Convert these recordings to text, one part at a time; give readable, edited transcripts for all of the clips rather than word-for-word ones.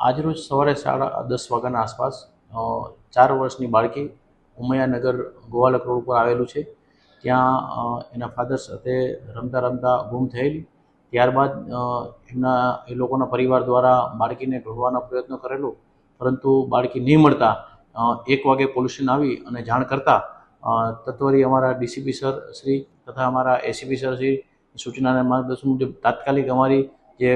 આજરોજ સવારે 10:30 વાગ્યાના આસપાસ 4 વર્ષની બાળકી ઉમૈયાનગર ગોવાલક રોડ ઉપર આવેલું છે ત્યાં એના ફાધર સાથે રમતા રમતા ગુમ થયેલી. ત્યારબાદ એ લોકોના પરિવાર દ્વારા બાળકીને ઢૂંઢવાનો પ્રયત્ન કરેલો, પરંતુ બાળકી નહીં મળતા 1 વાગે પોલીસ સ્ટેશન આવી અને જાણ કરતા તત્વરી અમારા ડીસીપી સર શ્રી તથા અમારા એસીપી સર શ્રી સૂચનાના માર્ગદર્શન મુજબ તાત્કાલિક અમારી જે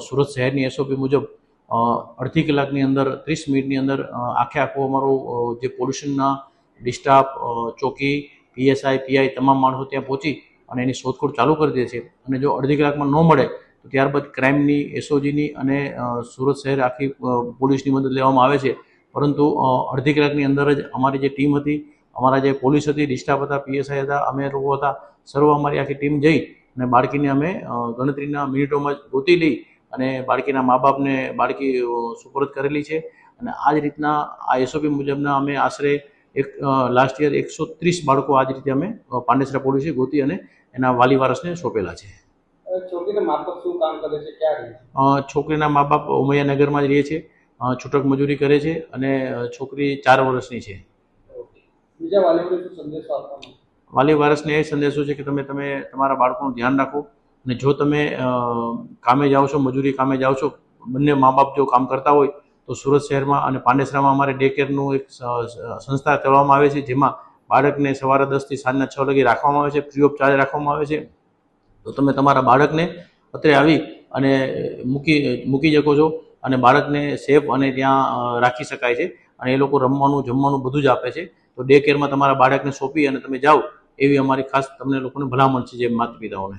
સુરત શહેરની એસઓપી મુજબ 1/2 કલાકની અંદર 30 મિનિટની અંદર આખું અમારું જે પોલ્યુશનના ડિસ્ટાફ ચોકી પીએસઆઈ પીઆઈ તમામ માણસો ત્યાં પહોંચી અને એની શોધખોળ ચાલુ કરી દે છે. અને જો 1/2 કલાકમાં ન મળે તો ત્યારબાદ ક્રાઇમની એસઓજીની અને સુરત શહેર આખી પોલીસની મદદ લેવામાં આવે છે. પરંતુ 1/2 કલાકની અંદર જ અમારી જે ટીમ હતી, અમારા જે પોલીસ હતી, ડિસ્ટાફ હતા, પીએસઆઈ હતા, અમે લોકો હતા, સર્વ અમારી આખી ટીમ જઈ અને બાળકીને અમે ગણતરીના મિનિટોમાં જ ગોતી લઈ અને બાળકીના મા બાપને બાળકી સુપરત કરેલી છે. અને આ જ રીતના આ એસઓપી મુજબના અમે આશરે લાસ્ટ યર 130 બાળકો આ જ રીતે અમે પાંડેસરા પોલીસે ગોતી અને એના વાલી વારસને સોંપેલા છે. છોકરીના મા બાપ શું કામ કરે છે, ક્યાં રહે છે? છોકરીના મા બાપ ઉમૈયાનગરમાં જ રહે છે, છૂટક મજૂરી કરે છે અને છોકરી 4 વર્ષની છે. બીજા વાલીઓને શું સંદેશો આપવાનો? વાલી વારસને એ સંદેશો છે કે તમે તમારા બાળકોનું ધ્યાન રાખો અને જો તમે કામે જાઓ છો, મજૂરી કામે જાઓ છો, બંને મા બાપ જો કામ કરતા હોય તો સુરત શહેરમાં અને પાંડેસરામાં અમારે ડે કેરનું એક સંસ્થા ચલાવવામાં આવે છે, જેમાં બાળકને સવારે 10 થી સાંજના 6 વાગે રાખવામાં આવે છે, ફ્રી ઓફ ચાર્જ રાખવામાં આવે છે. તો તમે તમારા બાળકને અત્રે આવી અને મૂકી શકો છો અને બાળકને સેફ અને ત્યાં રાખી શકાય છે. અને એ લોકો રમવાનું જમવાનું બધું જ આપે છે. તો ડે કેરમાં તમારા બાળકને સોંપી અને તમે જાઓ એવી અમારી ખાસ તમને લોકોને ભલામણ છે, જે માતા પિતાઓને.